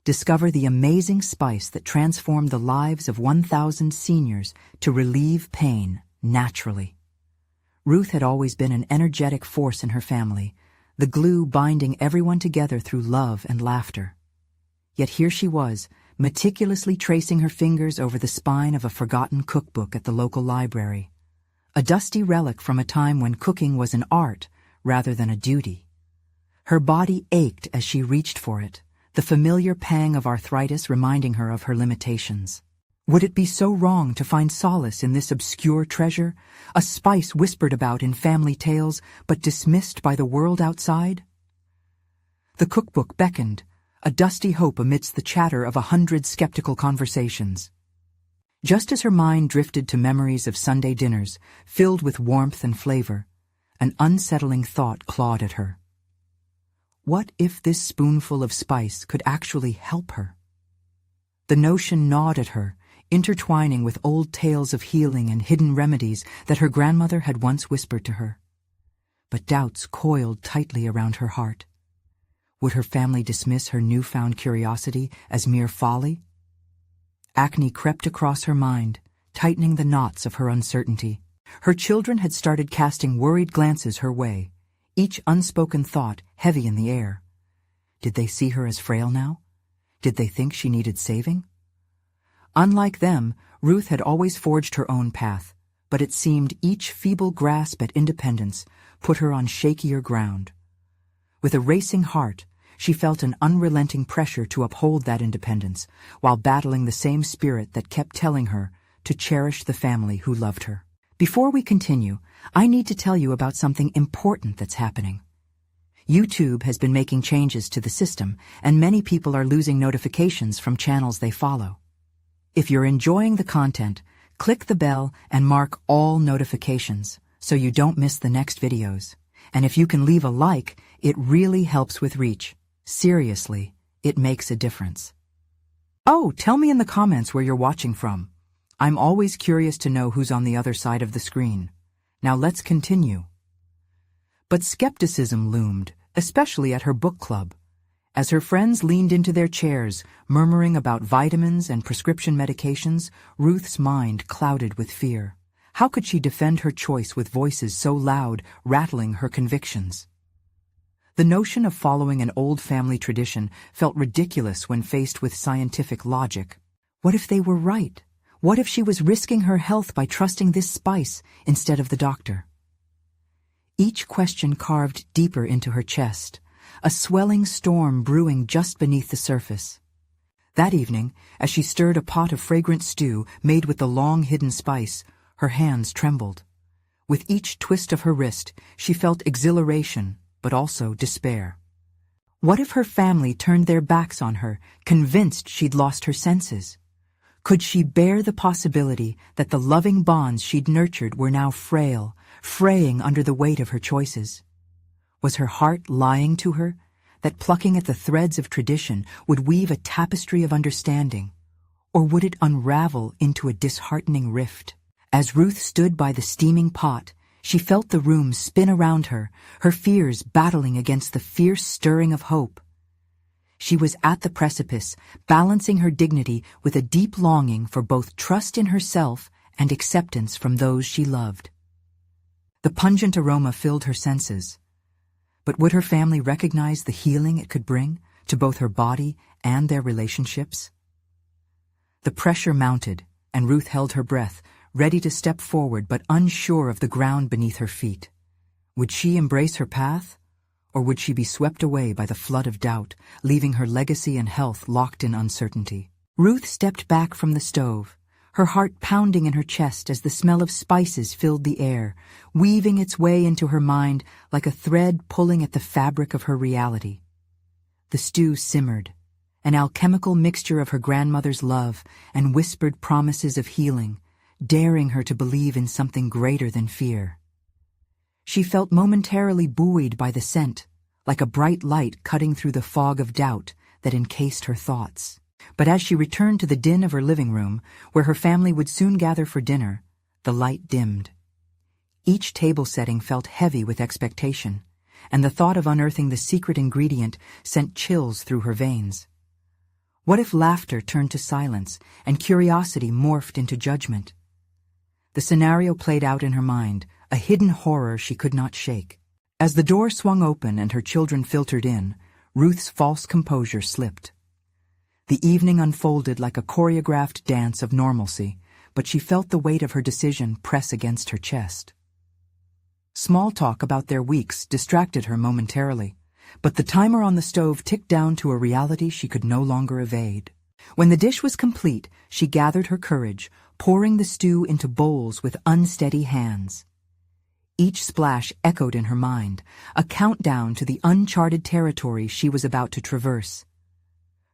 discover the amazing spice that transformed the lives of 1,000 seniors to relieve pain naturally. Ruth had always been an energetic force in her family, the glue binding everyone together through love and laughter. Yet here she was, meticulously tracing her fingers over the spine of a forgotten cookbook at the local library, a dusty relic from a time when cooking was an art rather than a duty. Her body ached as she reached for it, the familiar pang of arthritis reminding her of her limitations. Would it be so wrong to find solace in this obscure treasure, a spice whispered about in family tales but dismissed by the world outside? The cookbook beckoned, a dusty hope amidst the chatter of 100 skeptical conversations. Just as her mind drifted to memories of Sunday dinners, filled with warmth and flavor, an unsettling thought clawed at her. What if this spoonful of spice could actually help her? The notion gnawed at her, intertwining with old tales of healing and hidden remedies that her grandmother had once whispered to her. But doubts coiled tightly around her heart. Would her family dismiss her newfound curiosity as mere folly? Acne crept across her mind, tightening the knots of her uncertainty. Her children had started casting worried glances her way, each unspoken thought heavy in the air. Did they see her as frail now? Did they think she needed saving? Unlike them, Ruth had always forged her own path, but it seemed each feeble grasp at independence put her on shakier ground. With a racing heart, she felt an unrelenting pressure to uphold that independence, while battling the same spirit that kept telling her to cherish the family who loved her. Before we continue, I need to tell you about something important that's happening. YouTube has been making changes to the system, and many people are losing notifications from channels they follow. If you're enjoying the content, click the bell and mark all notifications so you don't miss the next videos. And if you can leave a like, it really helps with reach. Seriously, it makes a difference. Oh, tell me in the comments where you're watching from. I'm always curious to know who's on the other side of the screen. Now let's continue. But skepticism loomed, especially at her book club. As her friends leaned into their chairs, murmuring about vitamins and prescription medications, Ruth's mind clouded with fear. How could she defend her choice with voices so loud, rattling her convictions? The notion of following an old family tradition felt ridiculous when faced with scientific logic. What if they were right? What if she was risking her health by trusting this spice instead of the doctor? Each question carved deeper into her chest, a swelling storm brewing just beneath the surface. That evening, as she stirred a pot of fragrant stew made with the long-hidden spice, her hands trembled. With each twist of her wrist, she felt exhilaration, but also despair. What if her family turned their backs on her, convinced she'd lost her senses? Could she bear the possibility that the loving bonds she'd nurtured were now frail, fraying under the weight of her choices? Was her heart lying to her, that plucking at the threads of tradition would weave a tapestry of understanding, or would it unravel into a disheartening rift? As Ruth stood by the steaming pot, she felt the room spin around her, her fears battling against the fierce stirring of hope. She was at the precipice, balancing her dignity with a deep longing for both trust in herself and acceptance from those she loved. The pungent aroma filled her senses. But would her family recognize the healing it could bring to both her body and their relationships? The pressure mounted, and Ruth held her breath, ready to step forward but unsure of the ground beneath her feet. Would she embrace her path, or would she be swept away by the flood of doubt, leaving her legacy and health locked in uncertainty? Ruth stepped back from the stove, her heart pounding in her chest as the smell of spices filled the air, weaving its way into her mind like a thread pulling at the fabric of her reality. The stew simmered, an alchemical mixture of her grandmother's love and whispered promises of healing, daring her to believe in something greater than fear. She felt momentarily buoyed by the scent, like a bright light cutting through the fog of doubt that encased her thoughts. But as she returned to the din of her living room, where her family would soon gather for dinner, the light dimmed. Each table setting felt heavy with expectation, and the thought of unearthing the secret ingredient sent chills through her veins. What if laughter turned to silence and curiosity morphed into judgment? The scenario played out in her mind, a hidden horror she could not shake. As the door swung open and her children filtered in, Ruth's false composure slipped. The evening unfolded like a choreographed dance of normalcy, but she felt the weight of her decision press against her chest. Small talk about their weeks distracted her momentarily, but the timer on the stove ticked down to a reality she could no longer evade. When the dish was complete, she gathered her courage, pouring the stew into bowls with unsteady hands. Each splash echoed in her mind, a countdown to the uncharted territory she was about to traverse.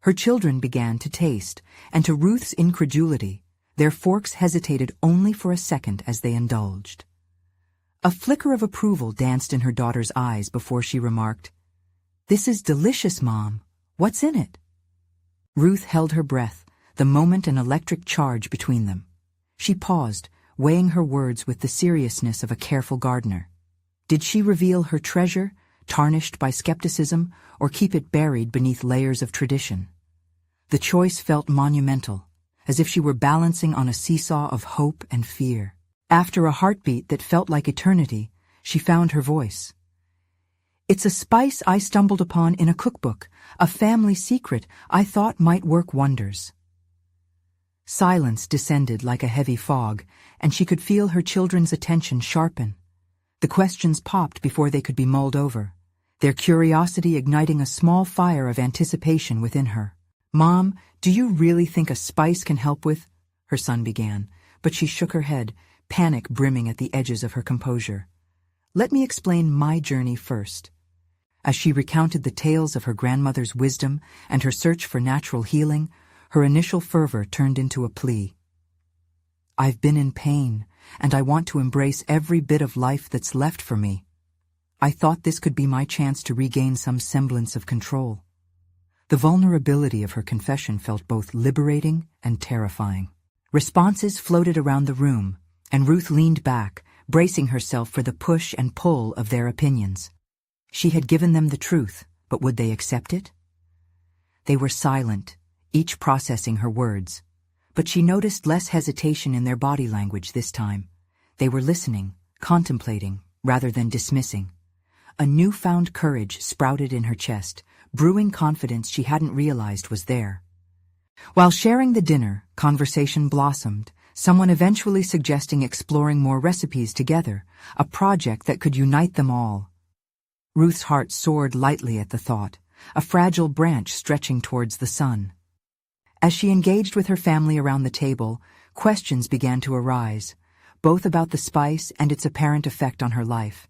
Her children began to taste, and to Ruth's incredulity, their forks hesitated only for a second as they indulged. A flicker of approval danced in her daughter's eyes before she remarked, "This is delicious, Mom. What's in it?" Ruth held her breath, the moment an electric charge between them. She paused, weighing her words with the seriousness of a careful gardener. Did she reveal her treasure, tarnished by skepticism, or keep it buried beneath layers of tradition? The choice felt monumental, as if she were balancing on a seesaw of hope and fear. After a heartbeat that felt like eternity, she found her voice. "It's a spice I stumbled upon in a cookbook, a family secret I thought might work wonders." Silence descended like a heavy fog, and she could feel her children's attention sharpen. The questions popped before they could be mulled over, their curiosity igniting a small fire of anticipation within her. "Mom, do you really think a spice can help with—" her son began, but she shook her head, panic brimming at the edges of her composure. "Let me explain my journey first." As she recounted the tales of her grandmother's wisdom and her search for natural healing, her initial fervor turned into a plea. "I've been in pain, and I want to embrace every bit of life that's left for me. I thought this could be my chance to regain some semblance of control." The vulnerability of her confession felt both liberating and terrifying. Responses floated around the room, and Ruth leaned back, bracing herself for the push and pull of their opinions. She had given them the truth, but would they accept it? They were silent, each processing her words, but she noticed less hesitation in their body language this time. They were listening, contemplating, rather than dismissing. A newfound courage sprouted in her chest, brewing confidence she hadn't realized was there. While sharing the dinner, conversation blossomed, someone eventually suggesting exploring more recipes together, a project that could unite them all. Ruth's heart soared lightly at the thought, a fragile branch stretching towards the sun. As she engaged with her family around the table, questions began to arise, both about the spice and its apparent effect on her life.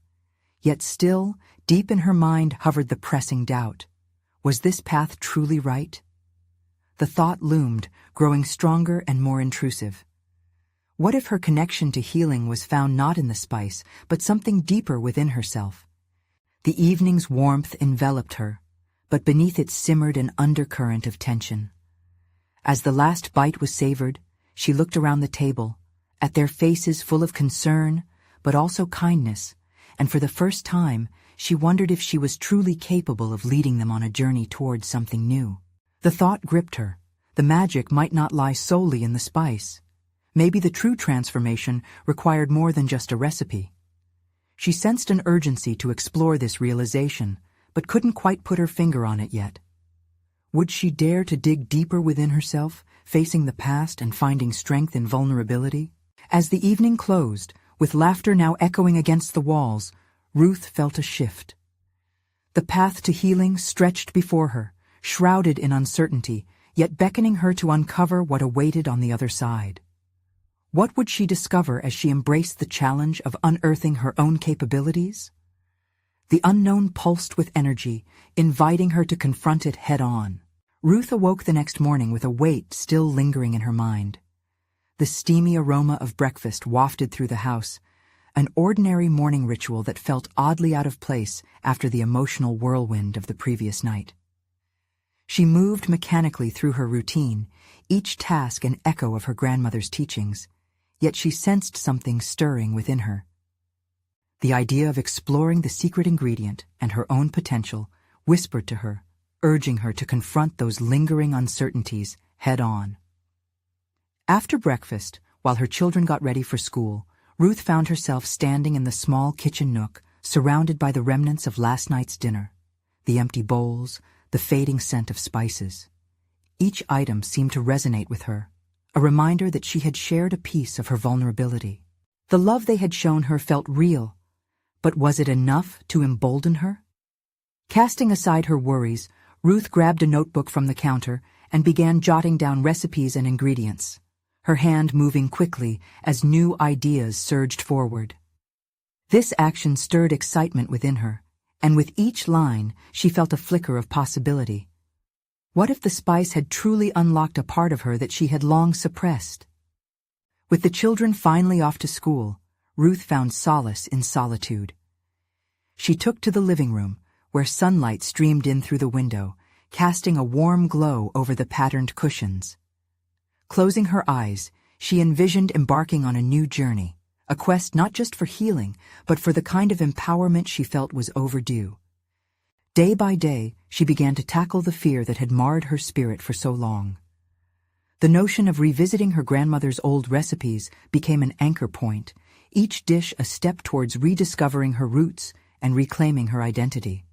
Yet still, deep in her mind hovered the pressing doubt. Was this path truly right? The thought loomed, growing stronger and more intrusive. What if her connection to healing was found not in the spice, but something deeper within herself? The evening's warmth enveloped her, but beneath it simmered an undercurrent of tension. As the last bite was savored, she looked around the table, at their faces full of concern, but also kindness, and for the first time, she wondered if she was truly capable of leading them on a journey towards something new. The thought gripped her. The magic might not lie solely in the spice. Maybe the true transformation required more than just a recipe. She sensed an urgency to explore this realization, but couldn't quite put her finger on it yet. Would she dare to dig deeper within herself, facing the past and finding strength in vulnerability? As the evening closed, with laughter now echoing against the walls, Ruth felt a shift. The path to healing stretched before her, shrouded in uncertainty, yet beckoning her to uncover what awaited on the other side. What would she discover as she embraced the challenge of unearthing her own capabilities? The unknown pulsed with energy, inviting her to confront it head-on. Ruth awoke the next morning with a weight still lingering in her mind. The steamy aroma of breakfast wafted through the house, an ordinary morning ritual that felt oddly out of place after the emotional whirlwind of the previous night. She moved mechanically through her routine, each task an echo of her grandmother's teachings, yet she sensed something stirring within her. The idea of exploring the secret ingredient and her own potential whispered to her, urging her to confront those lingering uncertainties head-on. After breakfast, while her children got ready for school, Ruth found herself standing in the small kitchen nook, surrounded by the remnants of last night's dinner, the empty bowls, the fading scent of spices. Each item seemed to resonate with her, a reminder that she had shared a piece of her vulnerability. The love they had shown her felt real, but was it enough to embolden her? Casting aside her worries, Ruth grabbed a notebook from the counter and began jotting down recipes and ingredients, her hand moving quickly as new ideas surged forward. This action stirred excitement within her, and with each line she felt a flicker of possibility. What if the spice had truly unlocked a part of her that she had long suppressed? With the children finally off to school, Ruth found solace in solitude. She took to the living room, where sunlight streamed in through the window, casting a warm glow over the patterned cushions. Closing her eyes, she envisioned embarking on a new journey, a quest not just for healing, but for the kind of empowerment she felt was overdue. Day by day, she began to tackle the fear that had marred her spirit for so long. The notion of revisiting her grandmother's old recipes became an anchor point, each dish a step towards rediscovering her roots and reclaiming her identity.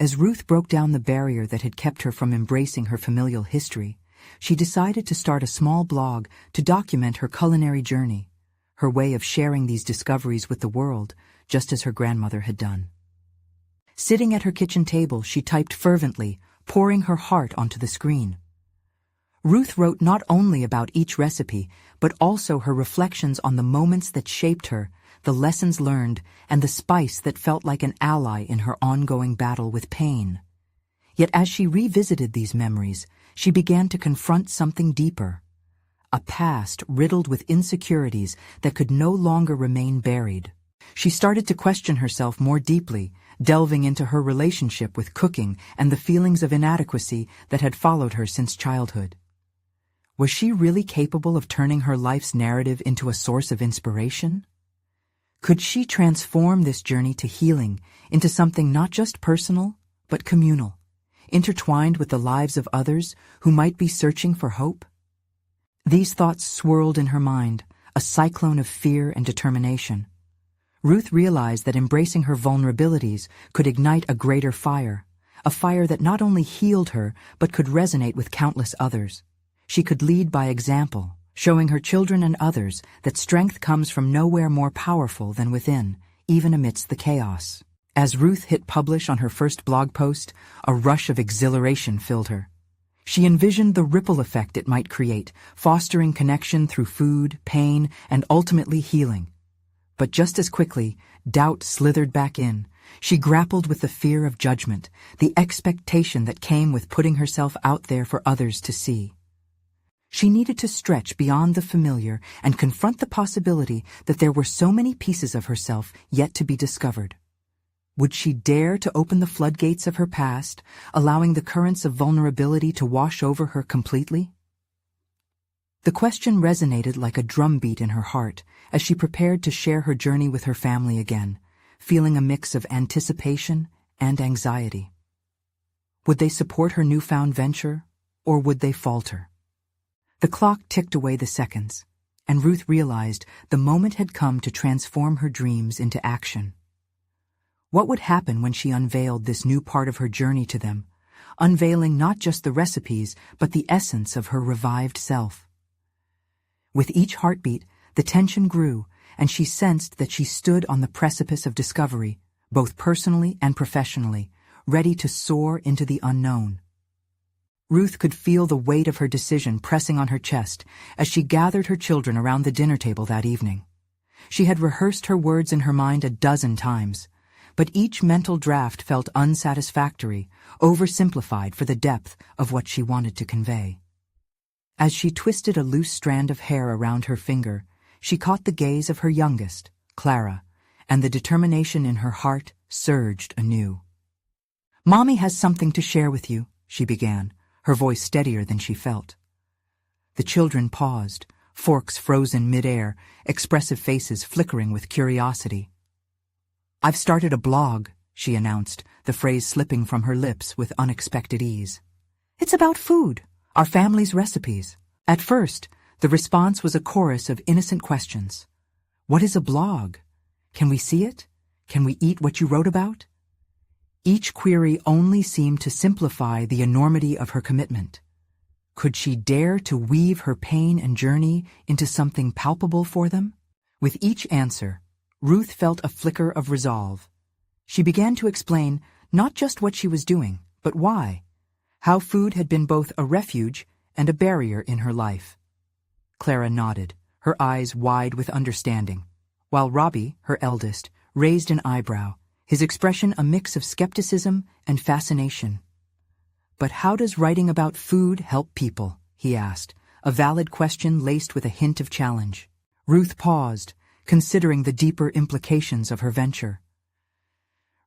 As Ruth broke down the barrier that had kept her from embracing her familial history, she decided to start a small blog to document her culinary journey, her way of sharing these discoveries with the world, just as her grandmother had done. Sitting at her kitchen table, she typed fervently, pouring her heart onto the screen. Ruth wrote not only about each recipe, but also her reflections on the moments that shaped her, the lessons learned, and the spice that felt like an ally in her ongoing battle with pain. Yet as she revisited these memories, she began to confront something deeper, a past riddled with insecurities that could no longer remain buried. She started to question herself more deeply, delving into her relationship with cooking and the feelings of inadequacy that had followed her since childhood. Was she really capable of turning her life's narrative into a source of inspiration? Could she transform this journey to healing into something not just personal, but communal, intertwined with the lives of others who might be searching for hope? These thoughts swirled in her mind, a cyclone of fear and determination. Ruth realized that embracing her vulnerabilities could ignite a greater fire, a fire that not only healed her but could resonate with countless others. She could lead by example, showing her children and others that strength comes from nowhere more powerful than within, even amidst the chaos. As Ruth hit publish on her first blog post, a rush of exhilaration filled her. She envisioned the ripple effect it might create, fostering connection through food, pain, and ultimately healing. But just as quickly, doubt slithered back in. She grappled with the fear of judgment, the expectation that came with putting herself out there for others to see. She needed to stretch beyond the familiar and confront the possibility that there were so many pieces of herself yet to be discovered. Would she dare to open the floodgates of her past, allowing the currents of vulnerability to wash over her completely? The question resonated like a drumbeat in her heart as she prepared to share her journey with her family again, feeling a mix of anticipation and anxiety. Would they support her newfound venture, or would they falter? The clock ticked away the seconds, and Ruth realized the moment had come to transform her dreams into action. What would happen when she unveiled this new part of her journey to them, unveiling not just the recipes, but the essence of her revived self? With each heartbeat, the tension grew, and she sensed that she stood on the precipice of discovery, both personally and professionally, ready to soar into the unknown. Ruth could feel the weight of her decision pressing on her chest as she gathered her children around the dinner table that evening. She had rehearsed her words in her mind a dozen times, but each mental draft felt unsatisfactory, oversimplified for the depth of what she wanted to convey. As she twisted a loose strand of hair around her finger, she caught the gaze of her youngest, Clara, and the determination in her heart surged anew. "Mommy has something to share with you," she began, her voice steadier than she felt. The children paused, forks frozen mid-air, expressive faces flickering with curiosity. "I've started a blog," she announced, the phrase slipping from her lips with unexpected ease. It's about food, our family's recipes. At first, the response was a chorus of innocent questions. What is a blog? Can we see it? Can we eat what you wrote about? Each query only seemed to simplify the enormity of her commitment. Could she dare to weave her pain and journey into something palpable for them? With each answer, Ruth felt a flicker of resolve. She began to explain not just what she was doing, but why. How food had been both a refuge and a barrier in her life. Clara nodded, her eyes wide with understanding, while Robbie, her eldest, raised an eyebrow, his expression a mix of skepticism and fascination. But how does writing about food help people? He asked, a valid question laced with a hint of challenge. Ruth paused, considering the deeper implications of her venture.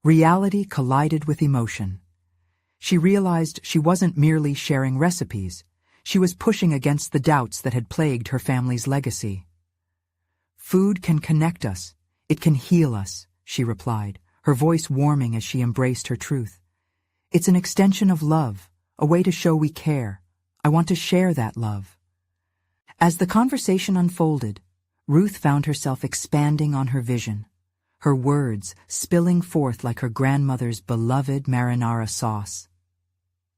Reality collided with emotion. She realized she wasn't merely sharing recipes. She was pushing against the doubts that had plagued her family's legacy. Food can connect us. It can heal us, she replied, her voice warming as she embraced her truth. It's an extension of love, a way to show we care. I want to share that love. As the conversation unfolded, Ruth found herself expanding on her vision, her words spilling forth like her grandmother's beloved marinara sauce.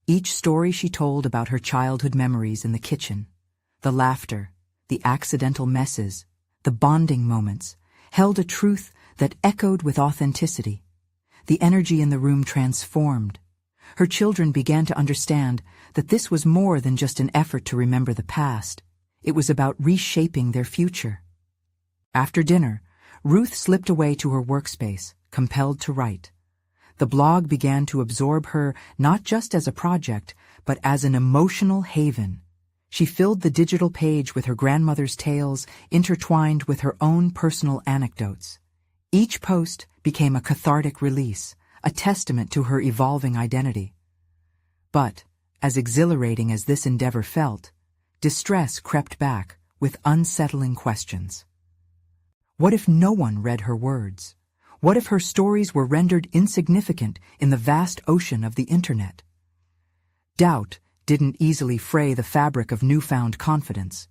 Each story she told about her childhood memories in the kitchen, the laughter, the accidental messes, the bonding moments, held a truth that echoed with authenticity. The energy in the room transformed. Her children began to understand that this was more than just an effort to remember the past. It was about reshaping their future. After dinner, Ruth slipped away to her workspace, compelled to write. The blog began to absorb her not just as a project, but as an emotional haven. She filled the digital page with her grandmother's tales, intertwined with her own personal anecdotes. Each post became a cathartic release, a testament to her evolving identity. But, as exhilarating as this endeavor felt, distress crept back with unsettling questions. What if no one read her words? What if her stories were rendered insignificant in the vast ocean of the internet? Doubt didn't easily fray the fabric of newfound confidence.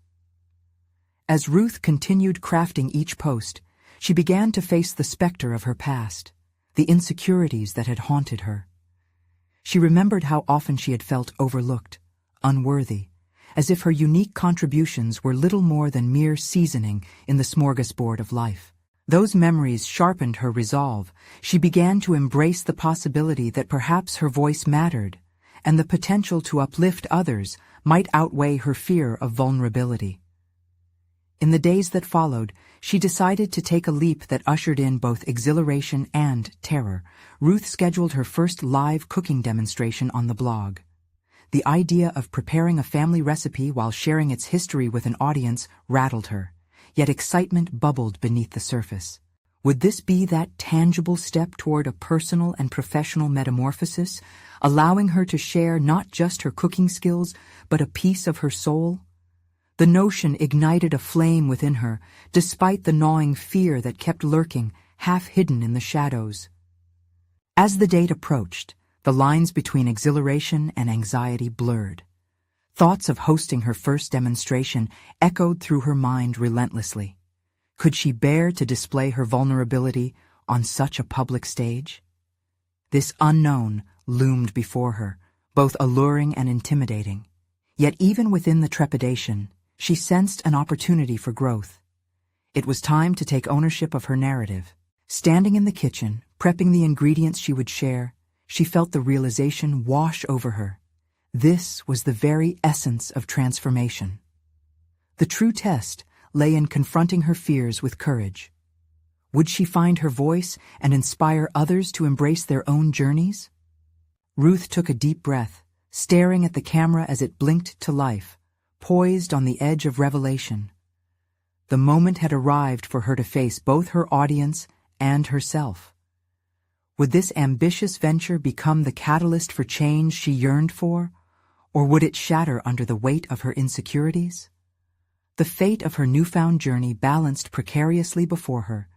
As Ruth continued crafting each post, she began to face the specter of her past, the insecurities that had haunted her. She remembered how often she had felt overlooked, unworthy, as if her unique contributions were little more than mere seasoning in the smorgasbord of life. Those memories sharpened her resolve. She began to embrace the possibility that perhaps her voice mattered, and the potential to uplift others might outweigh her fear of vulnerability. In the days that followed, she decided to take a leap that ushered in both exhilaration and terror. Ruth scheduled her first live cooking demonstration on the blog. The idea of preparing a family recipe while sharing its history with an audience rattled her. Yet excitement bubbled beneath the surface. Would this be that tangible step toward a personal and professional metamorphosis, allowing her to share not just her cooking skills, but a piece of her soul? The notion ignited a flame within her, despite the gnawing fear that kept lurking, half hidden in the shadows. As the date approached, the lines between exhilaration and anxiety blurred. Thoughts of hosting her first demonstration echoed through her mind relentlessly. Could she bear to display her vulnerability on such a public stage? This unknown loomed before her, both alluring and intimidating. Yet even within the trepidation, she sensed an opportunity for growth. It was time to take ownership of her narrative. Standing in the kitchen, prepping the ingredients she would share, she felt the realization wash over her. This was the very essence of transformation. The true test lay in confronting her fears with courage. Would she find her voice and inspire others to embrace their own journeys? Ruth took a deep breath, staring at the camera as it blinked to life, poised on the edge of revelation. The moment had arrived for her to face both her audience and herself. Would this ambitious venture become the catalyst for change she yearned for? Or would it shatter under the weight of her insecurities? The fate of her newfound journey balanced precariously before her,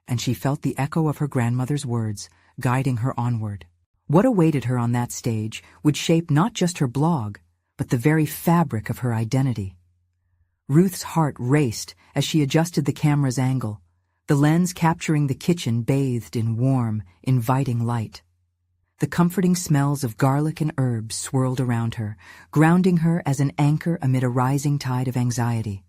and she felt the echo of her grandmother's words, guiding her onward. What awaited her on that stage would shape not just her blog, but the very fabric of her identity. Ruth's heart raced as she adjusted the camera's angle, the lens capturing the kitchen bathed in warm, inviting light. The comforting smells of garlic and herbs swirled around her, grounding her as an anchor amid a rising tide of anxiety.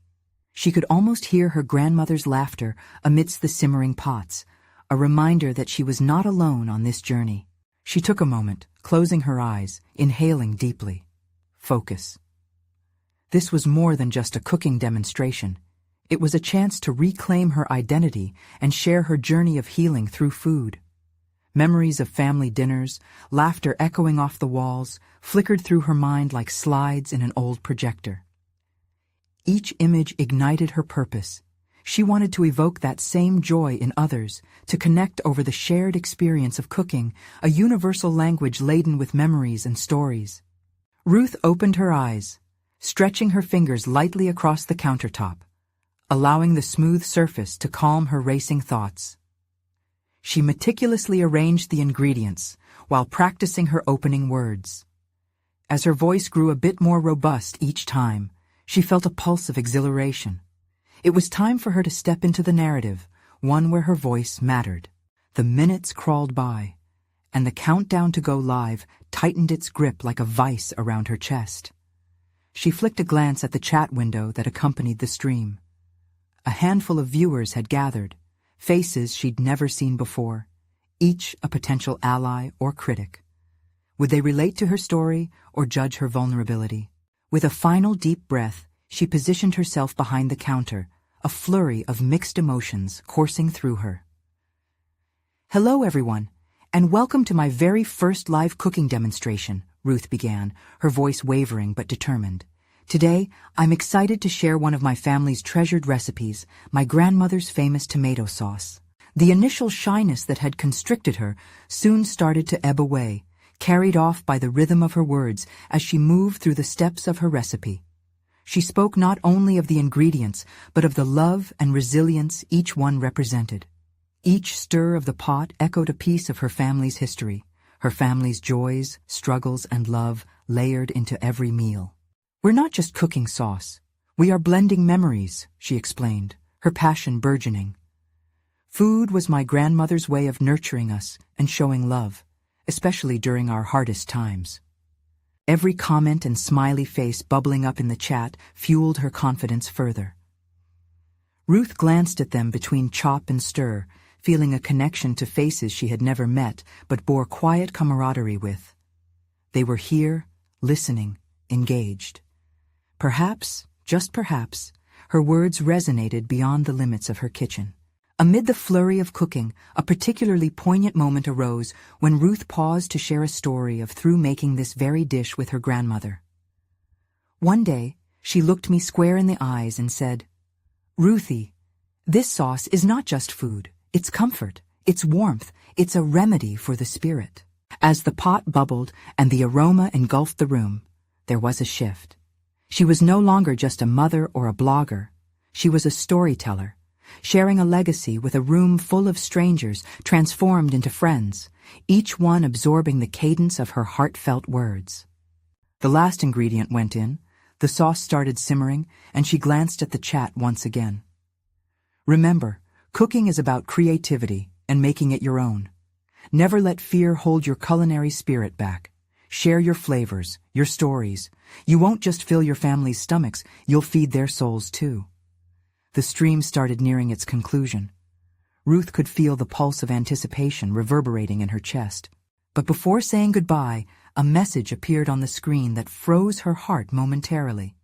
She could almost hear her grandmother's laughter amidst the simmering pots, a reminder that she was not alone on this journey. She took a moment, closing her eyes, inhaling deeply. Focus. This was more than just a cooking demonstration. It was a chance to reclaim her identity and share her journey of healing through food. Memories of family dinners, laughter echoing off the walls, flickered through her mind like slides in an old projector. Each image ignited her purpose. She wanted to evoke that same joy in others, to connect over the shared experience of cooking, a universal language laden with memories and stories. Ruth opened her eyes, stretching her fingers lightly across the countertop, allowing the smooth surface to calm her racing thoughts. She meticulously arranged the ingredients while practicing her opening words. As her voice grew a bit more robust each time, she felt a pulse of exhilaration. It was time for her to step into the narrative, one where her voice mattered. The minutes crawled by, and the countdown to go live tightened its grip like a vice around her chest. She flicked a glance at the chat window that accompanied the stream. A handful of viewers had gathered, faces she'd never seen before, each a potential ally or critic. Would they relate to her story or judge her vulnerability? With a final deep breath, she positioned herself behind the counter, a flurry of mixed emotions coursing through her. "Hello, everyone, and welcome to my very first live cooking demonstration," Ruth began, her voice wavering but determined. "Today, I'm excited to share one of my family's treasured recipes, my grandmother's famous tomato sauce." The initial shyness that had constricted her soon started to ebb away, carried off by the rhythm of her words as she moved through the steps of her recipe. She spoke not only of the ingredients, but of the love and resilience each one represented. Each stir of the pot echoed a piece of her family's history, her family's joys, struggles, and love layered into every meal. "We're not just cooking sauce. We are blending memories," she explained, her passion burgeoning. "Food was my grandmother's way of nurturing us and showing love, especially during our hardest times." Every comment and smiley face bubbling up in the chat fueled her confidence further. Ruth glanced at them between chop and stir, feeling a connection to faces she had never met but bore quiet camaraderie with. They were here, listening, engaged. Perhaps, just perhaps, her words resonated beyond the limits of her kitchen. Amid the flurry of cooking, a particularly poignant moment arose when Ruth paused to share a story of through making this very dish with her grandmother. "One day, she looked me square in the eyes and said, 'Ruthie, this sauce is not just food, it's comfort, it's warmth, it's a remedy for the spirit.'" As the pot bubbled and the aroma engulfed the room, there was a shift. She was no longer just a mother or a blogger. She was a storyteller, sharing a legacy with a room full of strangers transformed into friends, each one absorbing the cadence of her heartfelt words. The last ingredient went in, the sauce started simmering, and she glanced at the chat once again. "Remember, cooking is about creativity and making it your own. Never let fear hold your culinary spirit back. Share your flavors, your stories. You won't just fill your family's stomachs, you'll feed their souls too." The stream started nearing its conclusion. Ruth could feel the pulse of anticipation reverberating in her chest. But before saying goodbye, a message appeared on the screen that froze her heart momentarily.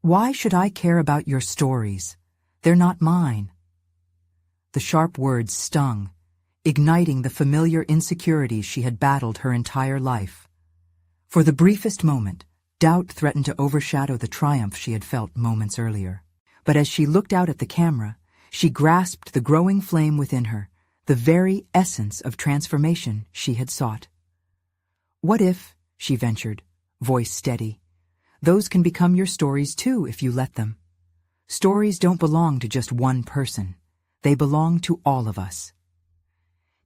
"Why should I care about your stories? They're not mine." The sharp words stung, igniting the familiar insecurities she had battled her entire life. For the briefest moment, doubt threatened to overshadow the triumph she had felt moments earlier. But as she looked out at the camera, she grasped the growing flame within her, the very essence of transformation she had sought. "What if," she ventured, voice steady, "those can become your stories too if you let them? Stories don't belong to just one person. They belong to all of us."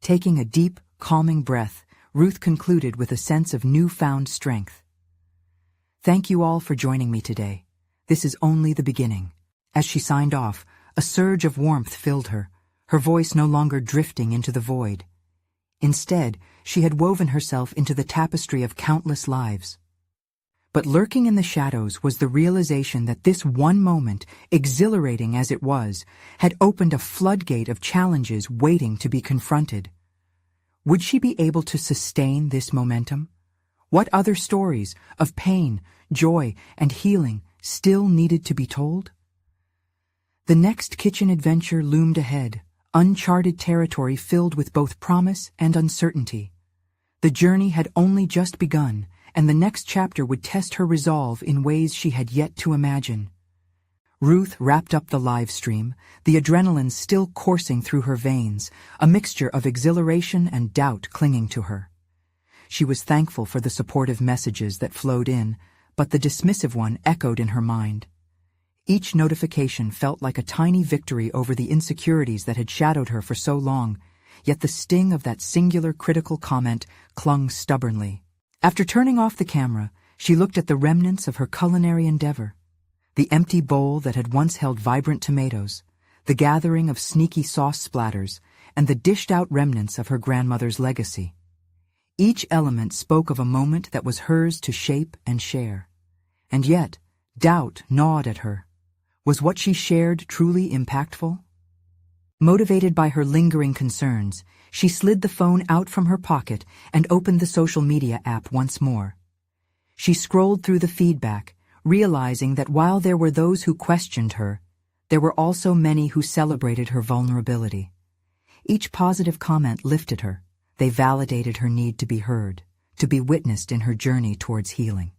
Taking a deep, calming breath, Ruth concluded with a sense of newfound strength. Thank you all for joining me today. This is only the beginning. As she signed off, a surge of warmth filled her, her voice no longer drifting into the void. Instead, she had woven herself into the tapestry of countless lives. But lurking in the shadows was the realization that this one moment, exhilarating as it was, had opened a floodgate of challenges waiting to be confronted. Would she be able to sustain this momentum? What other stories of pain, joy, and healing still needed to be told? The next kitchen adventure loomed ahead, uncharted territory filled with both promise and uncertainty. The journey had only just begun, and the next chapter would test her resolve in ways she had yet to imagine. Ruth wrapped up the live stream, the adrenaline still coursing through her veins, a mixture of exhilaration and doubt clinging to her. She was thankful for the supportive messages that flowed in, but the dismissive one echoed in her mind. Each notification felt like a tiny victory over the insecurities that had shadowed her for so long, yet the sting of that singular critical comment clung stubbornly. After turning off the camera, she looked at the remnants of her culinary endeavor. The empty bowl that had once held vibrant tomatoes, the gathering of sneaky sauce splatters, and the dished-out remnants of her grandmother's legacy. Each element spoke of a moment that was hers to shape and share. And yet, doubt gnawed at her. Was what she shared truly impactful? Motivated by her lingering concerns, she slid the phone out from her pocket and opened the social media app once more. She scrolled through the feedback, realizing that while there were those who questioned her, there were also many who celebrated her vulnerability. Each positive comment lifted her. They validated her need to be heard, to be witnessed in her journey towards healing.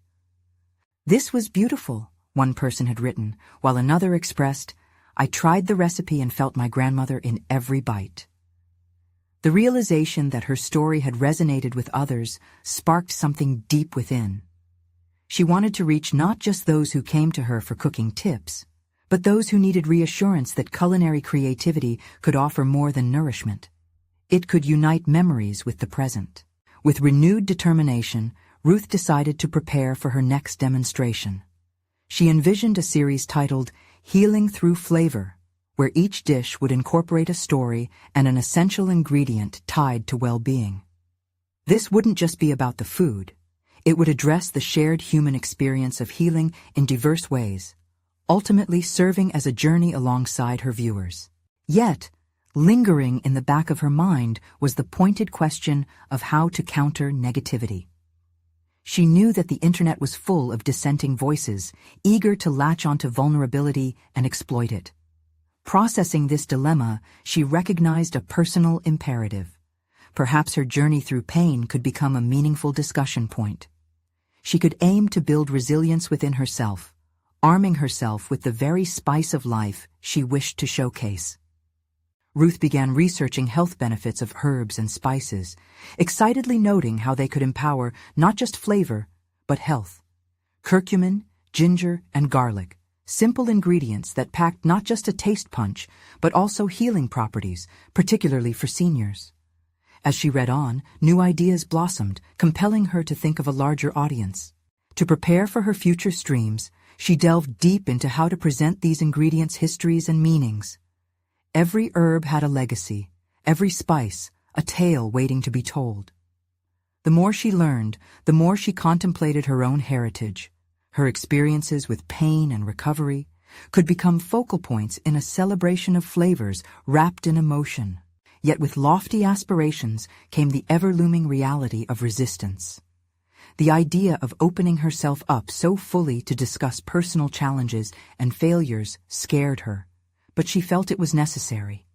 "This was beautiful," one person had written, while another expressed, "I tried the recipe and felt my grandmother in every bite." The realization that her story had resonated with others sparked something deep within. She wanted to reach not just those who came to her for cooking tips, but those who needed reassurance that culinary creativity could offer more than nourishment. It could unite memories with the present. With renewed determination, Ruth decided to prepare for her next demonstration. She envisioned a series titled Healing Through Flavor, where each dish would incorporate a story and an essential ingredient tied to well-being. This wouldn't just be about the food. It would address the shared human experience of healing in diverse ways, ultimately serving as a journey alongside her viewers. Yet, lingering in the back of her mind was the pointed question of how to counter negativity. She knew that the internet was full of dissenting voices, eager to latch onto vulnerability and exploit it. Processing this dilemma, she recognized a personal imperative. Perhaps her journey through pain could become a meaningful discussion point. She could aim to build resilience within herself, arming herself with the very spice of life she wished to showcase. Ruth began researching health benefits of herbs and spices, excitedly noting how they could empower not just flavor, but health. Curcumin, ginger, and garlic, simple ingredients that packed not just a taste punch, but also healing properties, particularly for seniors. As she read on, new ideas blossomed, compelling her to think of a larger audience. To prepare for her future streams, she delved deep into how to present these ingredients' histories and meanings. Every herb had a legacy, every spice, a tale waiting to be told. The more she learned, the more she contemplated her own heritage. Her experiences with pain and recovery could become focal points in a celebration of flavors wrapped in emotion. Yet with lofty aspirations came the ever-looming reality of resistance. The idea of opening herself up so fully to discuss personal challenges and failures scared her, but she felt it was necessary.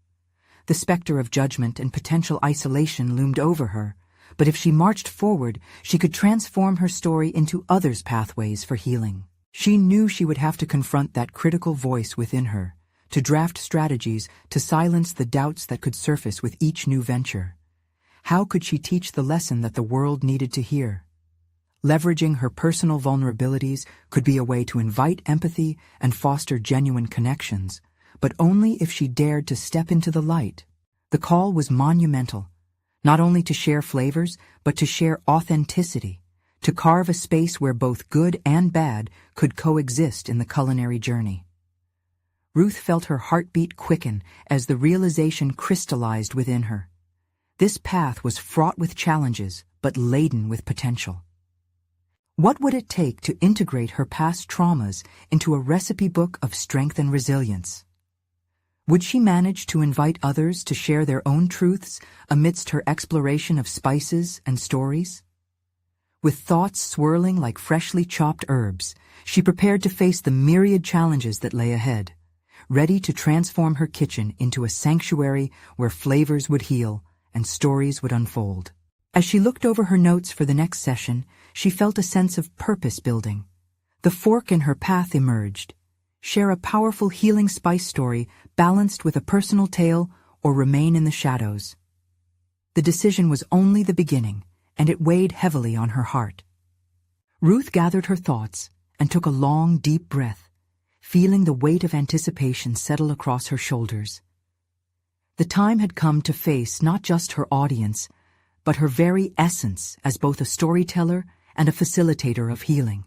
The specter of judgment and potential isolation loomed over her, but if she marched forward, she could transform her story into others' pathways for healing. She knew she would have to confront that critical voice within her, to draft strategies to silence the doubts that could surface with each new venture. How could she teach the lesson that the world needed to hear? Leveraging her personal vulnerabilities could be a way to invite empathy and foster genuine connections, but only if she dared to step into the light. The call was monumental, not only to share flavors, but to share authenticity, to carve a space where both good and bad could coexist in the culinary journey. Ruth felt her heartbeat quicken as the realization crystallized within her. This path was fraught with challenges, but laden with potential. What would it take to integrate her past traumas into a recipe book of strength and resilience? Would she manage to invite others to share their own truths amidst her exploration of spices and stories? With thoughts swirling like freshly chopped herbs, she prepared to face the myriad challenges that lay ahead, ready to transform her kitchen into a sanctuary where flavors would heal and stories would unfold. As she looked over her notes for the next session, she felt a sense of purpose building. The fork in her path emerged. Share a powerful healing spice story balanced with a personal tale, or remain in the shadows. The decision was only the beginning, and it weighed heavily on her heart. Ruth gathered her thoughts and took a long, deep breath, feeling the weight of anticipation settle across her shoulders. The time had come to face not just her audience, but her very essence as both a storyteller and a facilitator of healing.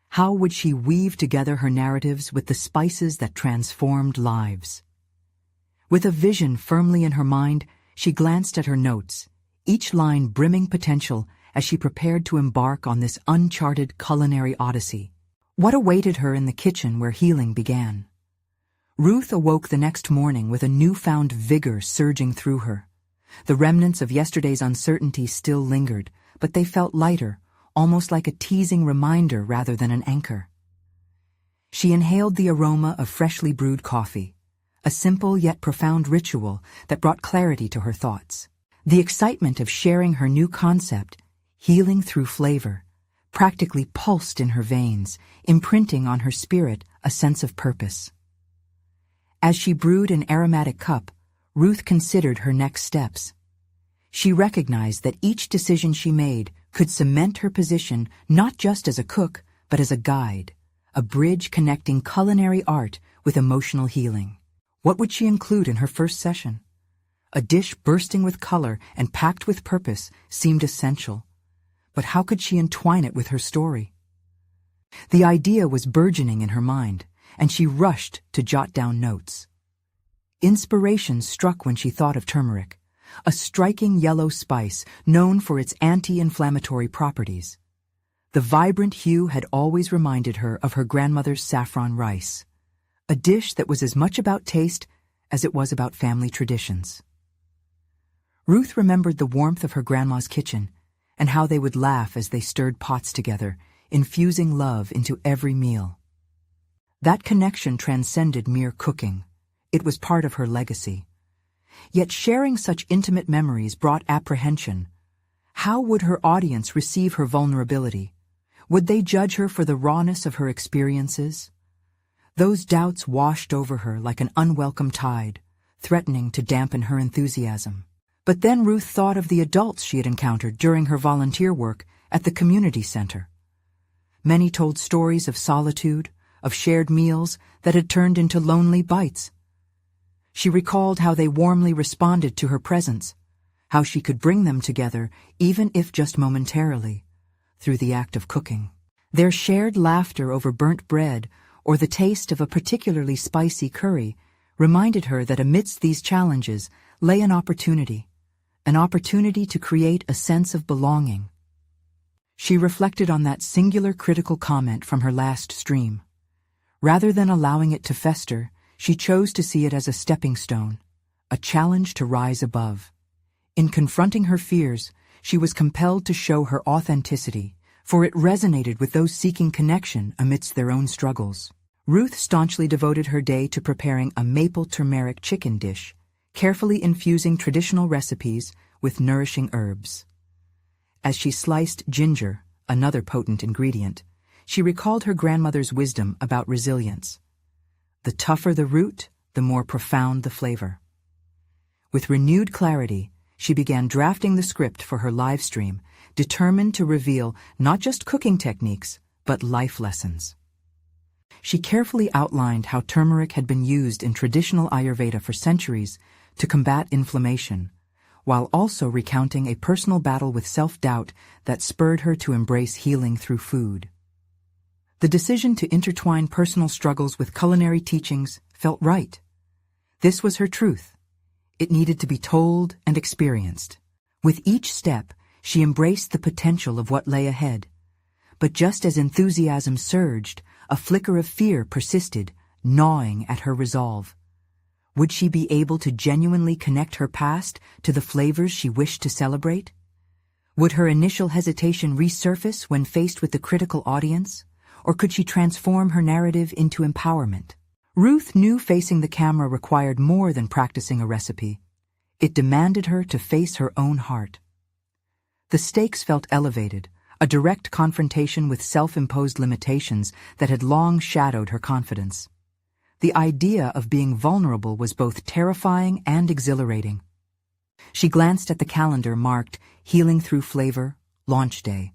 How would she weave together her narratives with the spices that transformed lives? With a vision firmly in her mind, she glanced at her notes, each line brimming potential as she prepared to embark on this uncharted culinary odyssey. What awaited her in the kitchen where healing began? Ruth awoke the next morning with a newfound vigor surging through her. The remnants of yesterday's uncertainty still lingered, but they felt lighter, almost like a teasing reminder rather than an anchor. She inhaled the aroma of freshly brewed coffee, a simple yet profound ritual that brought clarity to her thoughts. The excitement of sharing her new concept, healing through flavor, practically pulsed in her veins, imprinting on her spirit a sense of purpose. As she brewed an aromatic cup, Ruth considered her next steps. She recognized that each decision she made could cement her position not just as a cook, but as a guide, a bridge connecting culinary art with emotional healing. What would she include in her first session? A dish bursting with color and packed with purpose seemed essential, but how could she entwine it with her story? The idea was burgeoning in her mind, and she rushed to jot down notes. Inspiration struck when she thought of turmeric, a striking yellow spice known for its anti-inflammatory properties. The vibrant hue had always reminded her of her grandmother's saffron rice, a dish that was as much about taste as it was about family traditions. Ruth remembered the warmth of her grandma's kitchen and how they would laugh as they stirred pots together, infusing love into every meal. That connection transcended mere cooking. It was part of her legacy. Yet sharing such intimate memories brought apprehension. How would her audience receive her vulnerability? Would they judge her for the rawness of her experiences? Those doubts washed over her like an unwelcome tide, threatening to dampen her enthusiasm. But then Ruth thought of the adults she had encountered during her volunteer work at the community center. Many told stories of solitude, of shared meals that had turned into lonely bites. She recalled how they warmly responded to her presence, how she could bring them together, even if just momentarily, through the act of cooking. Their shared laughter over burnt bread or the taste of a particularly spicy curry reminded her that amidst these challenges lay an opportunity to create a sense of belonging. She reflected on that singular critical comment from her last stream. Rather than allowing it to fester, she chose to see it as a stepping stone, a challenge to rise above. In confronting her fears, she was compelled to show her authenticity, for it resonated with those seeking connection amidst their own struggles. Ruth staunchly devoted her day to preparing a maple turmeric chicken dish, carefully infusing traditional recipes with nourishing herbs. As she sliced ginger, another potent ingredient, she recalled her grandmother's wisdom about resilience. The tougher the root, the more profound the flavor. With renewed clarity, she began drafting the script for her live stream, determined to reveal not just cooking techniques, but life lessons. She carefully outlined how turmeric had been used in traditional Ayurveda for centuries to combat inflammation, while also recounting a personal battle with self-doubt that spurred her to embrace healing through food. The decision to intertwine personal struggles with culinary teachings felt right. This was her truth. It needed to be told and experienced. With each step, she embraced the potential of what lay ahead. But just as enthusiasm surged, a flicker of fear persisted, gnawing at her resolve. Would she be able to genuinely connect her past to the flavors she wished to celebrate? Would her initial hesitation resurface when faced with the critical audience? Or could she transform her narrative into empowerment? Ruth knew facing the camera required more than practicing a recipe. It demanded her to face her own heart. The stakes felt elevated, a direct confrontation with self-imposed limitations that had long shadowed her confidence. The idea of being vulnerable was both terrifying and exhilarating. She glanced at the calendar marked Healing Through Flavor, Launch Day,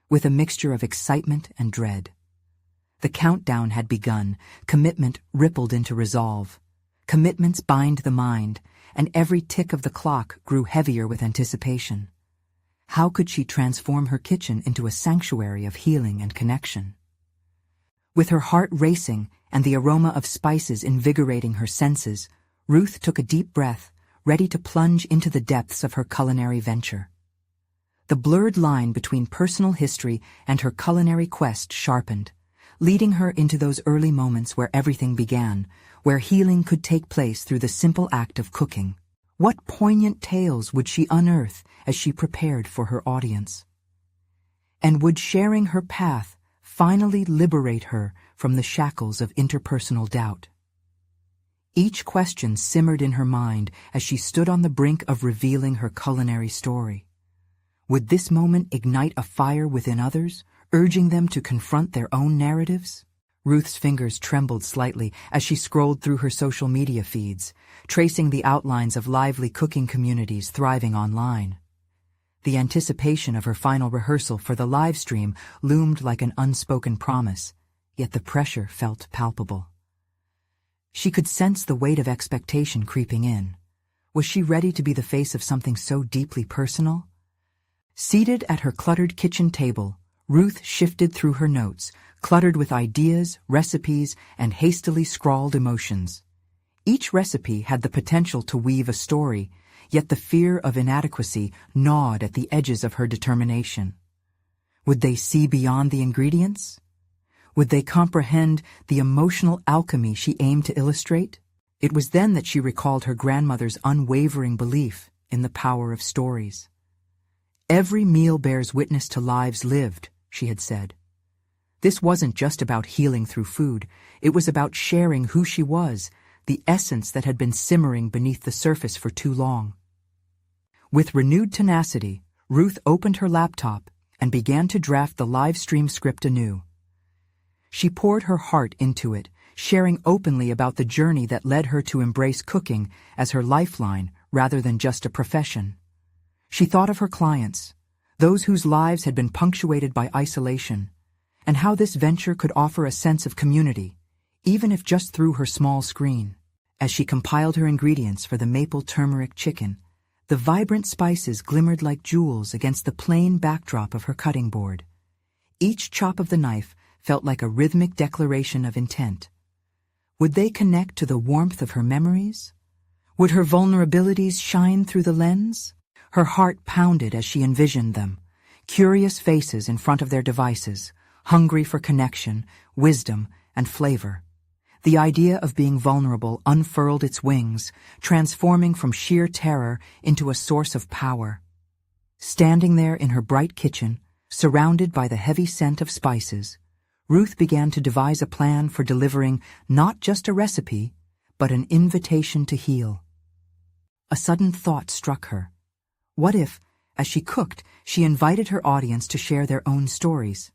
with a mixture of excitement and dread. The countdown had begun, commitment rippled into resolve. Commitments bind the mind, and every tick of the clock grew heavier with anticipation. How could she transform her kitchen into a sanctuary of healing and connection? With her heart racing and the aroma of spices invigorating her senses, Ruth took a deep breath, ready to plunge into the depths of her culinary venture. The blurred line between personal history and her culinary quest sharpened, leading her into those early moments where everything began, where healing could take place through the simple act of cooking. What poignant tales would she unearth as she prepared for her audience? And would sharing her path finally liberate her from the shackles of interpersonal doubt? Each question simmered in her mind as she stood on the brink of revealing her culinary story. Would this moment ignite a fire within others, urging them to confront their own narratives? Ruth's fingers trembled slightly as she scrolled through her social media feeds, tracing the outlines of lively cooking communities thriving online. The anticipation of her final rehearsal for the live stream loomed like an unspoken promise, yet the pressure felt palpable. She could sense the weight of expectation creeping in. Was she ready to be the face of something so deeply personal? Seated at her cluttered kitchen table, Ruth shifted through her notes, cluttered with ideas, recipes, and hastily scrawled emotions. Each recipe had the potential to weave a story, yet the fear of inadequacy gnawed at the edges of her determination. Would they see beyond the ingredients? Would they comprehend the emotional alchemy she aimed to illustrate? It was then that she recalled her grandmother's unwavering belief in the power of stories. "Every meal bears witness to lives lived," she had said. This wasn't just about healing through food, it was about sharing who she was, the essence that had been simmering beneath the surface for too long. With renewed tenacity, Ruth opened her laptop and began to draft the live stream script anew. She poured her heart into it, sharing openly about the journey that led her to embrace cooking as her lifeline rather than just a profession. She thought of her clients, those whose lives had been punctuated by isolation, and how this venture could offer a sense of community, even if just through her small screen. As she compiled her ingredients for the maple turmeric chicken, the vibrant spices glimmered like jewels against the plain backdrop of her cutting board. Each chop of the knife felt like a rhythmic declaration of intent. Would they connect to the warmth of her memories? Would her vulnerabilities shine through the lens? Her heart pounded as she envisioned them, curious faces in front of their devices, hungry for connection, wisdom, and flavor. The idea of being vulnerable unfurled its wings, transforming from sheer terror into a source of power. Standing there in her bright kitchen, surrounded by the heavy scent of spices, Ruth began to devise a plan for delivering not just a recipe, but an invitation to heal. A sudden thought struck her. What if, as she cooked, she invited her audience to share their own stories?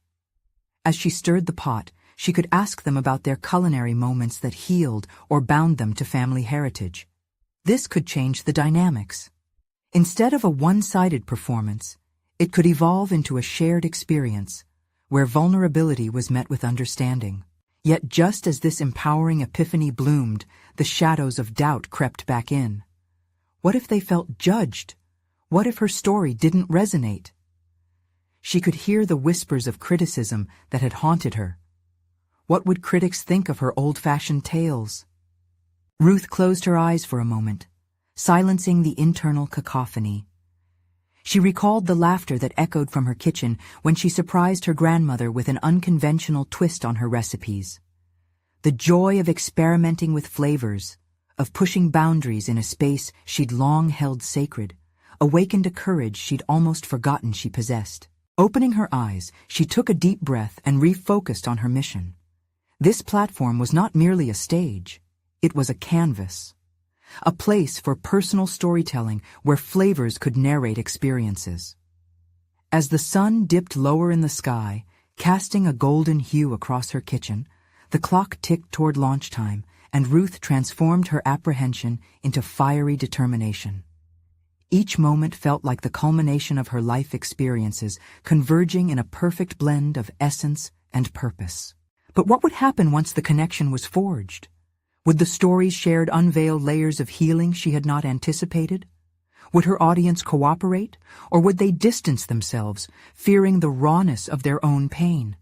As she stirred the pot, she could ask them about their culinary moments that healed or bound them to family heritage. This could change the dynamics. Instead of a one-sided performance, it could evolve into a shared experience, where vulnerability was met with understanding. Yet just as this empowering epiphany bloomed, the shadows of doubt crept back in. What if they felt judged, What if her story didn't resonate? She could hear the whispers of criticism that had haunted her. What would critics think of her old-fashioned tales? Ruth closed her eyes for a moment, silencing the internal cacophony. She recalled the laughter that echoed from her kitchen when she surprised her grandmother with an unconventional twist on her recipes. The joy of experimenting with flavors, of pushing boundaries in a space she'd long held sacred, awakened a courage she'd almost forgotten she possessed. Opening her eyes, she took a deep breath and refocused on her mission. This platform was not merely a stage, it was a canvas. A place for personal storytelling where flavors could narrate experiences. As the sun dipped lower in the sky, casting a golden hue across her kitchen, the clock ticked toward launch time, and Ruth transformed her apprehension into fiery determination. Each moment felt like the culmination of her life experiences, converging in a perfect blend of essence and purpose. But what would happen once the connection was forged? Would the stories shared unveil layers of healing she had not anticipated? Would her audience cooperate, or would they distance themselves, fearing the rawness of their own pain?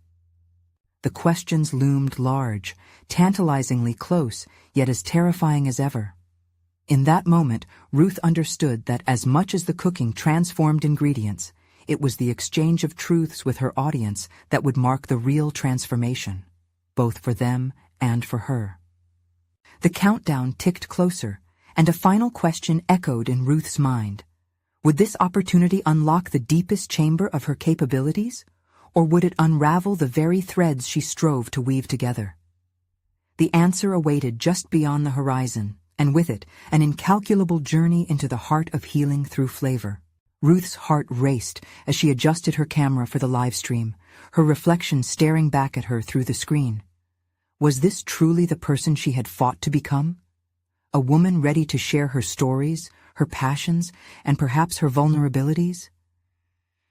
The questions loomed large, tantalizingly close, yet as terrifying as ever. In that moment, Ruth understood that as much as the cooking transformed ingredients, it was the exchange of truths with her audience that would mark the real transformation, both for them and for her. The countdown ticked closer, and a final question echoed in Ruth's mind. Would this opportunity unlock the deepest chamber of her capabilities, or would it unravel the very threads she strove to weave together? The answer awaited just beyond the horizon, and with it, an incalculable journey into the heart of healing through flavor. Ruth's heart raced as she adjusted her camera for the live stream, her reflection staring back at her through the screen. Was this truly the person she had fought to become? A woman ready to share her stories, her passions, and perhaps her vulnerabilities?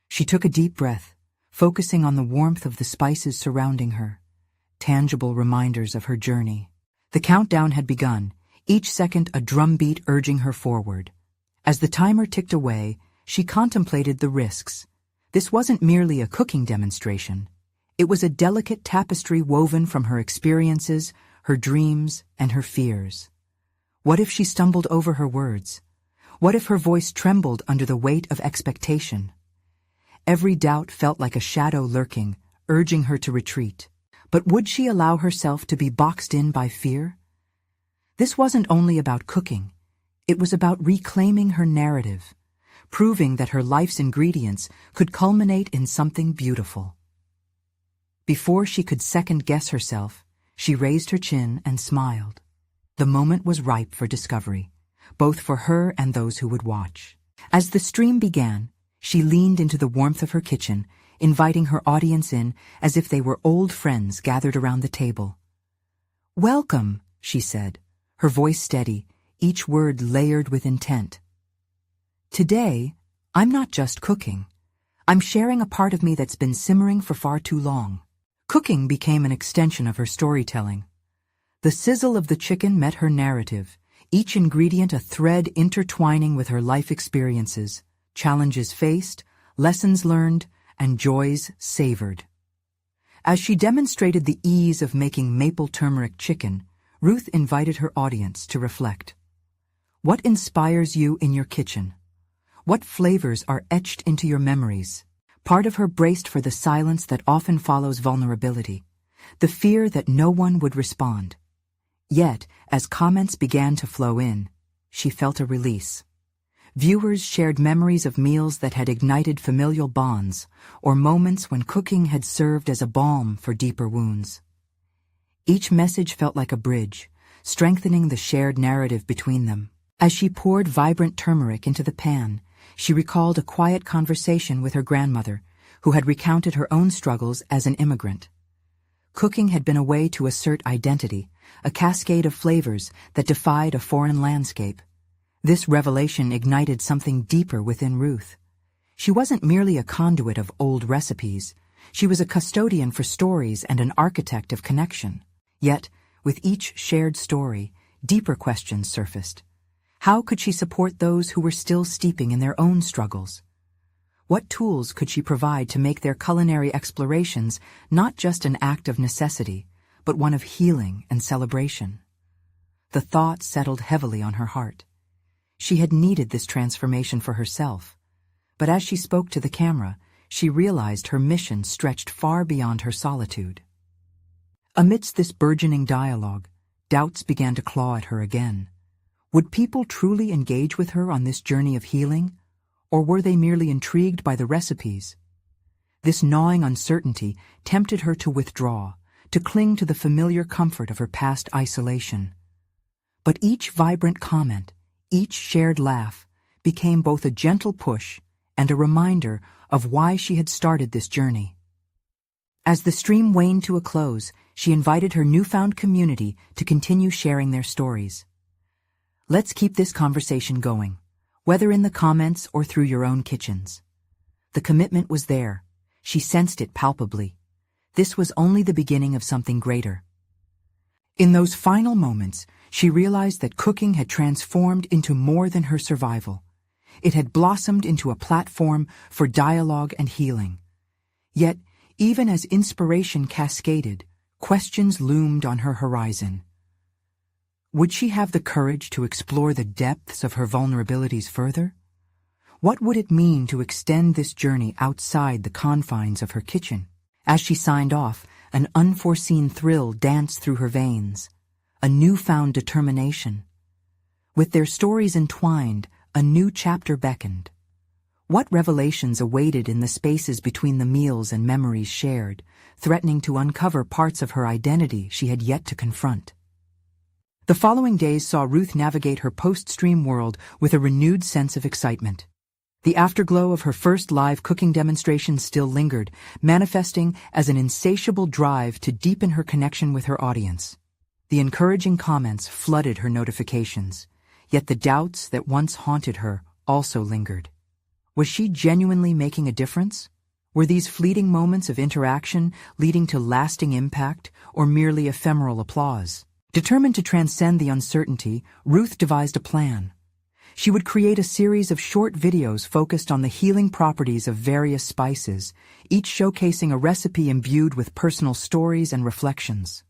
She took a deep breath, focusing on the warmth of the spices surrounding her, tangible reminders of her journey. The countdown had begun, each second a drumbeat urging her forward. As the timer ticked away, she contemplated the risks. This wasn't merely a cooking demonstration. It was a delicate tapestry woven from her experiences, her dreams, and her fears. What if she stumbled over her words? What if her voice trembled under the weight of expectation? Every doubt felt like a shadow lurking, urging her to retreat. But would she allow herself to be boxed in by fear? This wasn't only about cooking. It was about reclaiming her narrative, proving that her life's ingredients could culminate in something beautiful. Before she could second-guess herself, she raised her chin and smiled. The moment was ripe for discovery, both for her and those who would watch. As the stream began, she leaned into the warmth of her kitchen, inviting her audience in as if they were old friends gathered around the table. "Welcome," she said, her voice steady, each word layered with intent. "Today, I'm not just cooking. I'm sharing a part of me that's been simmering for far too long." Cooking became an extension of her storytelling. The sizzle of the chicken met her narrative, each ingredient a thread intertwining with her life experiences, challenges faced, lessons learned, and joys savored. As she demonstrated the ease of making maple turmeric chicken, Ruth invited her audience to reflect. What inspires you in your kitchen? What flavors are etched into your memories? Part of her braced for the silence that often follows vulnerability, the fear that no one would respond. Yet, as comments began to flow in, she felt a release. Viewers shared memories of meals that had ignited familial bonds, or moments when cooking had served as a balm for deeper wounds. Each message felt like a bridge, strengthening the shared narrative between them. As she poured vibrant turmeric into the pan, she recalled a quiet conversation with her grandmother, who had recounted her own struggles as an immigrant. Cooking had been a way to assert identity, a cascade of flavors that defied a foreign landscape. This revelation ignited something deeper within Ruth. She wasn't merely a conduit of old recipes. She was a custodian for stories and an architect of connection. Yet, with each shared story, deeper questions surfaced. How could she support those who were still steeping in their own struggles? What tools could she provide to make their culinary explorations not just an act of necessity, but one of healing and celebration? The thought settled heavily on her heart. She had needed this transformation for herself, but as she spoke to the camera, she realized her mission stretched far beyond her solitude. Amidst this burgeoning dialogue, doubts began to claw at her again. Would people truly engage with her on this journey of healing, or were they merely intrigued by the recipes? This gnawing uncertainty tempted her to withdraw, to cling to the familiar comfort of her past isolation. But each vibrant comment, each shared laugh, became both a gentle push and a reminder of why she had started this journey. As the stream waned to a close, she invited her newfound community to continue sharing their stories. Let's keep this conversation going, whether in the comments or through your own kitchens. The commitment was there. She sensed it palpably. This was only the beginning of something greater. In those final moments, she realized that cooking had transformed into more than her survival. It had blossomed into a platform for dialogue and healing. Yet, even as inspiration cascaded, questions loomed on her horizon. Would she have the courage to explore the depths of her vulnerabilities further? What would it mean to extend this journey outside the confines of her kitchen? As she signed off, an unforeseen thrill danced through her veins, a newfound determination. With their stories entwined, a new chapter beckoned. What revelations awaited in the spaces between the meals and memories shared, threatening to uncover parts of her identity she had yet to confront? The following days saw Ruth navigate her post-stream world with a renewed sense of excitement. The afterglow of her first live cooking demonstration still lingered, manifesting as an insatiable drive to deepen her connection with her audience. The encouraging comments flooded her notifications, yet the doubts that once haunted her also lingered. Was she genuinely making a difference? Were these fleeting moments of interaction leading to lasting impact, or merely ephemeral applause? Determined to transcend the uncertainty, Ruth devised a plan. She would create a series of short videos focused on the healing properties of various spices, each showcasing a recipe imbued with personal stories and reflections.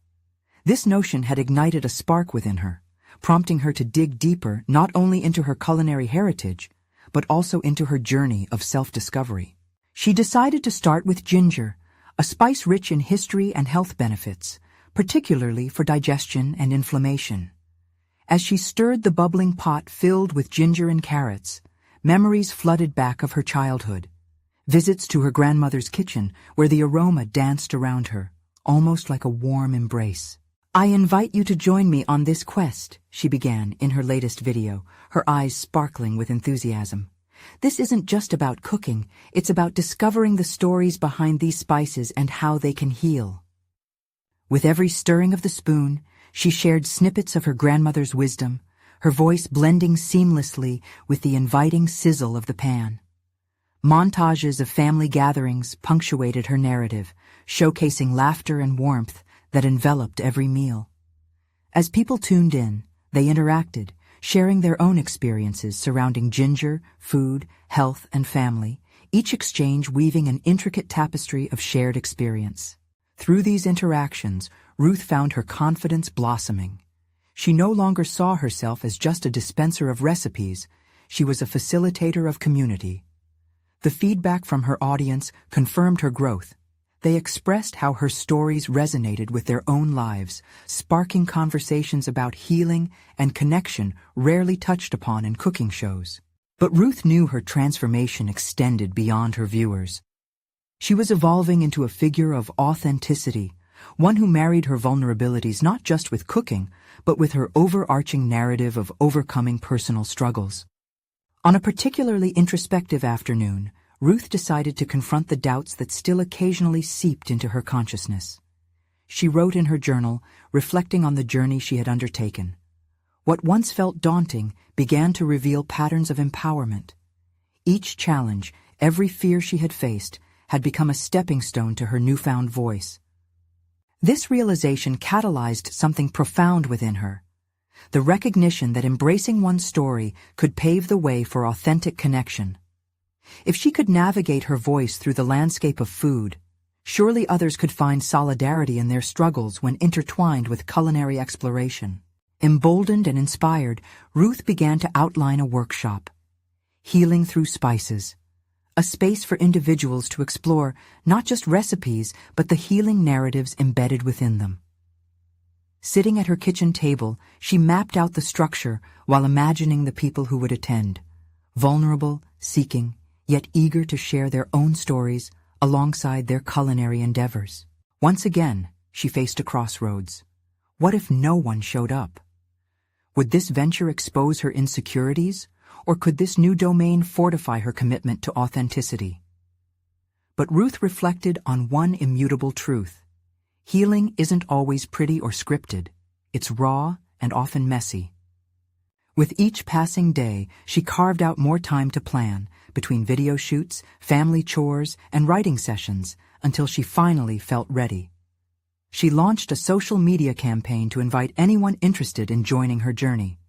This notion had ignited a spark within her, prompting her to dig deeper not only into her culinary heritage, but also into her journey of self-discovery. She decided to start with ginger, a spice rich in history and health benefits, particularly for digestion and inflammation. As she stirred the bubbling pot filled with ginger and carrots, memories flooded back of her childhood. Visits to her grandmother's kitchen, where the aroma danced around her, almost like a warm embrace. "I invite you to join me on this quest," she began in her latest video, her eyes sparkling with enthusiasm. "This isn't just about cooking, it's about discovering the stories behind these spices and how they can heal." With every stirring of the spoon, she shared snippets of her grandmother's wisdom, her voice blending seamlessly with the inviting sizzle of the pan. Montages of family gatherings punctuated her narrative, showcasing laughter and warmth that enveloped every meal. As people tuned in, they interacted, sharing their own experiences surrounding ginger, food, health, and family, each exchange weaving an intricate tapestry of shared experience. Through these interactions, Ruth found her confidence blossoming. She no longer saw herself as just a dispenser of recipes, she was a facilitator of community. The feedback from her audience confirmed her growth. They expressed how her stories resonated with their own lives, sparking conversations about healing and connection rarely touched upon in cooking shows. But Ruth knew her transformation extended beyond her viewers. She was evolving into a figure of authenticity, one who married her vulnerabilities not just with cooking, but with her overarching narrative of overcoming personal struggles. On a particularly introspective afternoon, Ruth decided to confront the doubts that still occasionally seeped into her consciousness. She wrote in her journal, reflecting on the journey she had undertaken. What once felt daunting began to reveal patterns of empowerment. Each challenge, every fear she had faced, had become a stepping stone to her newfound voice. This realization catalyzed something profound within her. the recognition that embracing one's story could pave the way for authentic connection. If she could navigate her voice through the landscape of food, surely others could find solidarity in their struggles when intertwined with culinary exploration. Emboldened and inspired, Ruth began to outline a workshop. Healing through spices. A space for individuals to explore not just recipes, but the healing narratives embedded within them. Sitting at her kitchen table, she mapped out the structure while imagining the people who would attend. Vulnerable, seeking, yet eager to share their own stories alongside their culinary endeavors. Once again, she faced a crossroads. What if no one showed up? Would this venture expose her insecurities, or could this new domain fortify her commitment to authenticity? But Ruth reflected on one immutable truth. Healing isn't always pretty or scripted. It's raw and often messy. With each passing day, she carved out more time to plan, between video shoots, family chores, and writing sessions, until she finally felt ready. She launched a social media campaign to invite anyone interested in joining her journey.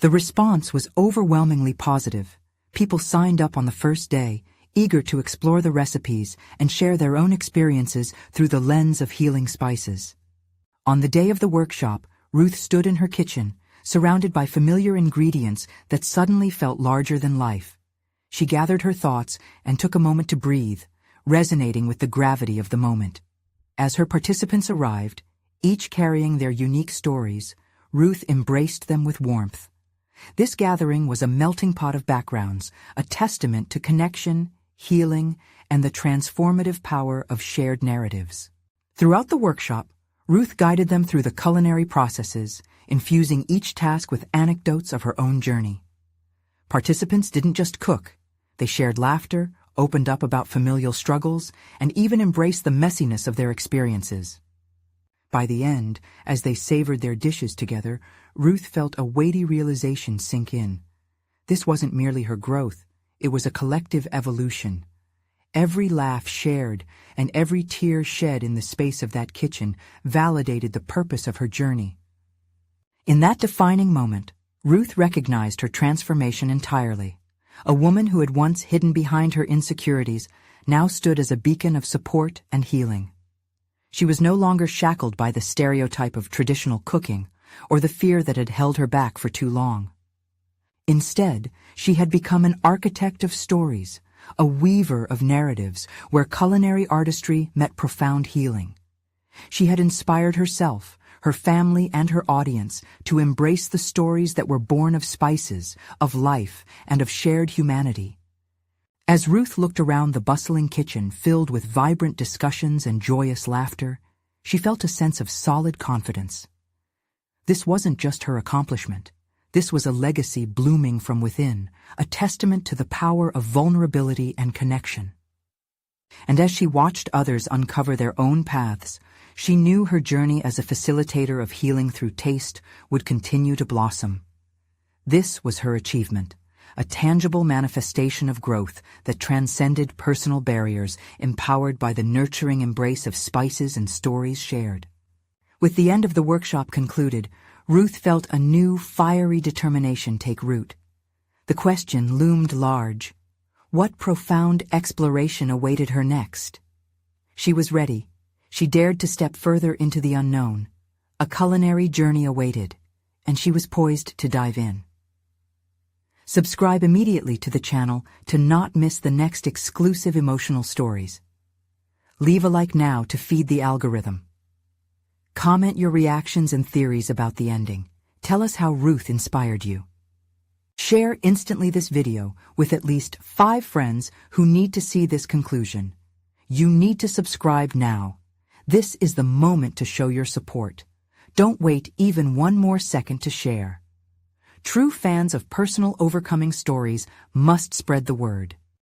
The response was overwhelmingly positive. People signed up on the first day, eager to explore the recipes and share their own experiences through the lens of healing spices. On the day of the workshop, Ruth stood in her kitchen, surrounded by familiar ingredients that suddenly felt larger than life. She gathered her thoughts and took a moment to breathe, resonating with the gravity of the moment. As her participants arrived, each carrying their unique stories, Ruth embraced them with warmth. This gathering was a melting pot of backgrounds, a testament to connection, healing, and the transformative power of shared narratives. Throughout the workshop, Ruth guided them through the culinary processes, infusing each task with anecdotes of her own journey. Participants didn't just cook. They shared laughter, opened up about familial struggles, and even embraced the messiness of their experiences. By the end, as they savored their dishes together, Ruth felt a weighty realization sink in. This wasn't merely her growth, it was a collective evolution. Every laugh shared and every tear shed in the space of that kitchen validated the purpose of her journey. In that defining moment, Ruth recognized her transformation entirely. A woman who had once hidden behind her insecurities now stood as a beacon of support and healing. She was no longer shackled by the stereotype of traditional cooking or the fear that had held her back for too long. Instead, she had become an architect of stories, a weaver of narratives where culinary artistry met profound healing. She had inspired herself, her family, and her audience to embrace the stories that were born of spices, of life, and of shared humanity. As Ruth looked around the bustling kitchen filled with vibrant discussions and joyous laughter, she felt a sense of solid confidence. This wasn't just her accomplishment. This was a legacy blooming from within, a testament to the power of vulnerability and connection. And as she watched others uncover their own paths, she knew her journey as a facilitator of healing through taste would continue to blossom. This was her achievement, a tangible manifestation of growth that transcended personal barriers, empowered by the nurturing embrace of spices and stories shared. With the end of the workshop concluded, Ruth felt a new, fiery determination take root. The question loomed large. What profound exploration awaited her next? She was ready. She dared to step further into the unknown. A culinary journey awaited, and she was poised to dive in. Subscribe immediately to the channel to not miss the next exclusive emotional stories. Leave a like now to feed the algorithm. Comment your reactions and theories about the ending. Tell us how Ruth inspired you. Share instantly this video with at least 5 friends who need to see this conclusion. You need to subscribe now. This is the moment to show your support. Don't wait even one more second to share. True fans of personal overcoming stories must spread the word.